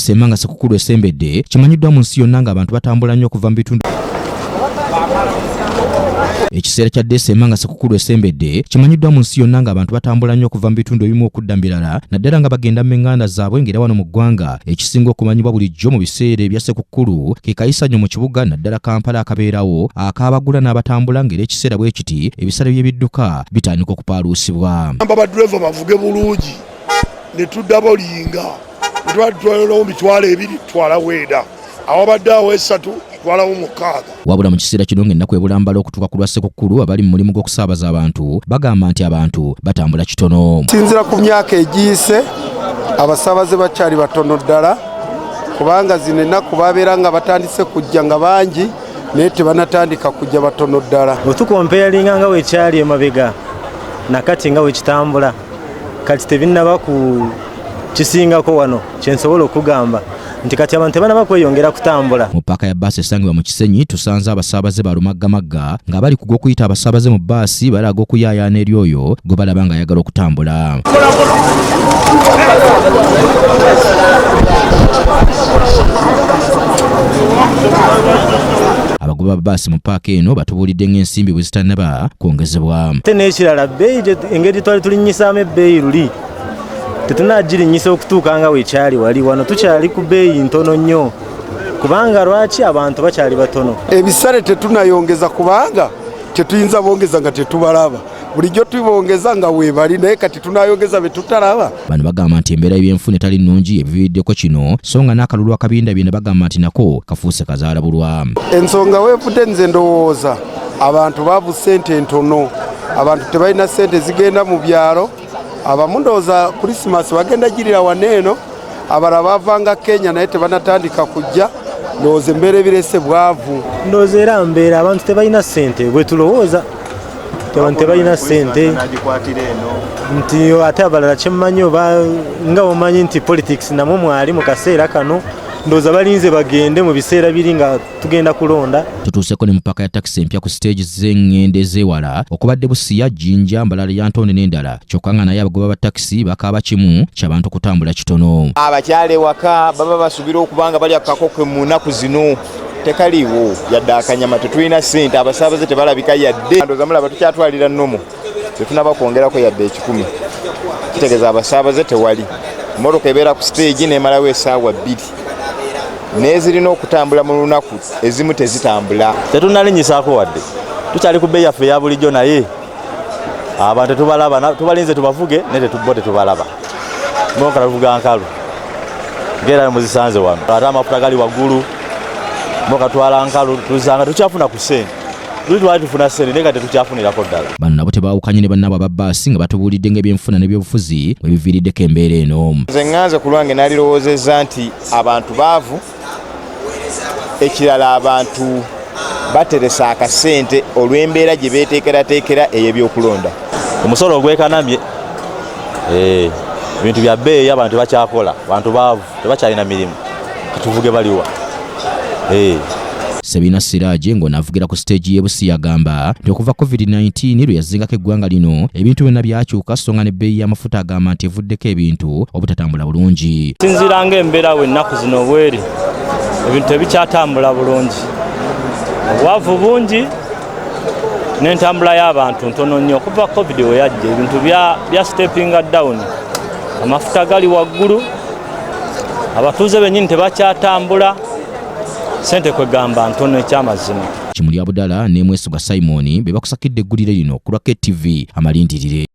Ssemanga ssekukkulu esembedde kimanyiddwa mu nsi yonna ng'abantu batambula nnyo okuva mu bitundu ekiseera kya Ssemanga ssekukkulu esembedde kimanyiddwa mu nsi yonna ng'abantu batambula nnyo okuva mu bitundu ebimu okudda mbirala naddala nga bagenda mu menganda zaabwe ng'era wano mu ggwanga ekisinga okumanyibwa bulijjo mu biseera ebya ssekukkulu ke kayisanyo mu kibuga naddala Kampala akabeerawo ak'abagula n'abatambula ng'era ekiseera bwe kiti ebisale by'ebidduka bitandika okupaaluusibwa. Baddereeva bavuge bulungi ne tudda bolinga twalirawo mitwalo 2 twala weeda awabadde awo 3 twalawo 6. Wabula mu kiseera kino ng'ennaku ebulambala okutuuka ku lwa ssekukkulu abali mu mulimu gw'okusaabaza abantu bagamba nti abantu batambula kitono. Sinzira ku myaka egiyise abasaabaze bakyali batono ddala kubanga zino ennaku babeera nga batandise kujja nga bangi naye tebanatandika kujja batono ddala. Otukompeyalinga nga wekyali emabega nakati nga wekitambula kati tebinnaba ku kisingako wano kyensobola okugamba nti kati abantu tebanaba kweyongera kutambula. Mu paaka ya bbaasi esangibwa mu Kisenyi tusanze abasaabaze balumaggamagga nga bali ku gw'okuyita abasaabaze mu bbaasi balaga okuyaayaana eri oyo gwe balaba nga ayagala okutambula. Abagoba bbaasi mu paaka eno batubuulidde ng'ensimbi bwe zitannaba kwongezebwa. Ate n'ekirala bbeeyi engeri twali tulinnyisaamu ebbeeyi luli tetunagirinyisa okutuuka nga wekyali wali wano tukyali ku bbeeyi ntono nnyo kubanga lwaki abantu bakyali batono. Ebisale tetunayongeza kubanga tetuyinza bongeza nga tetubalaba bulijjo tubongeza nga weebali naye kati tunayongeza be tutalaba. Bano bagamba nti embeera y'ebyenfuna etali nnungi ebiviiriddeko kino so nga n'akalulu akabinda byenda bagamba nti nako kafuuse kazaalabulwa. Ensonga weevudde nze ndowooza abantu baavu ssente ntono abantu tebalina ssente zigenda mu byalo abamu ndowooza Krismasi bagenda girira waneeno abalala baavanga Kenya naye tebanatandika kujja ndowooza embeera ebirese bwavu. Ndowooza era mbeera abantu tebalina ssente bwe tulowooza abantu tebalina ssente nti ate abalala kyemmanyi oba nga omanyi nti politics namwe mwali mu kaseera kano ndowooza balinze bagende mu biseera biri nga tugenda kulonda. Tutuuseko ne mu paaka ya takisi empya ku siteegi z'eŋŋende ez'ewala okubadde Busiya, Jinja, Mbalala ya Ntonde n'endala kyokka nga naye abagoba ba takisi bakaaba kimu ky'abantu kutambula kitono. Abakyala ewaka baba basubira okubanga bali akakoko mu nnaku zino tekaliiwo yadde akanyama tetulina ssente abasaabaze tebalabika yadde ndowooza mulaba tukyatwalira nnomo tetunaba kwongerako yadde 10 kitegeeza abasaabaze tewali mmotoka ebeera ku siteegi n'emalawo essaawa 2 nezirina okutambula mu lunaku ezimu tezitambula. Tetunalinyisaako wadde tukyali ku bbeeyi yaffe eya bulijjo naye abantu tubalaba tubalinze tubavuge naye bo tetubalaba monkala tuvuga nkalu ngera muzisanze wano ate amafuta gali waggulu moka twala nkalu tuzanga tukyafuna ku ssente tuli twali tufuna ssente naye kati tukyafunirako ddala. Bano nabo tebaawukanye ne bannaabwe aba bbaasi nga batubuulidde ng'ebyenfuna n'ebyobufuzi bwe biviiriddeko embeera eno. Nze ŋŋanze ku lwange nalirowoozezza nti abantu baavu ekirala abantu bateresa akasente olw'embeera gye beeteekerateekera ey'ebyokulonda. Omusolo ogwekanamye ebintu bya bbeeyi abantu tebakyakola abantu baavu tebakyalina mirimu katuvuge baliwa. Sabina Siraaje ng'onaavugira ku siteegi y'e Busiya agamba nti okuva COVID-19 lwe yazingako eggwanga lino ebintu byonna byakyuka so nga n'ebbeeyi y'amafuta agamba nti evuddeko ebintu obutatambula bulungi. Sinzira ng'embeera ennaku zino bweri ebintu tebikyatambula bulungi obwavu bungi n'entambula y'abantu ntono nnyo okuva COVID we yajja ebintu bya steppinga down amafuta gali waggulu abatuuze bennyini tebakyatambula ssente kwegamba ntono ekyamazima. Kimuli Abudala ne Mwesigwa Simon be bakusakidde eggulire lino ku lwa KTV amalindirire.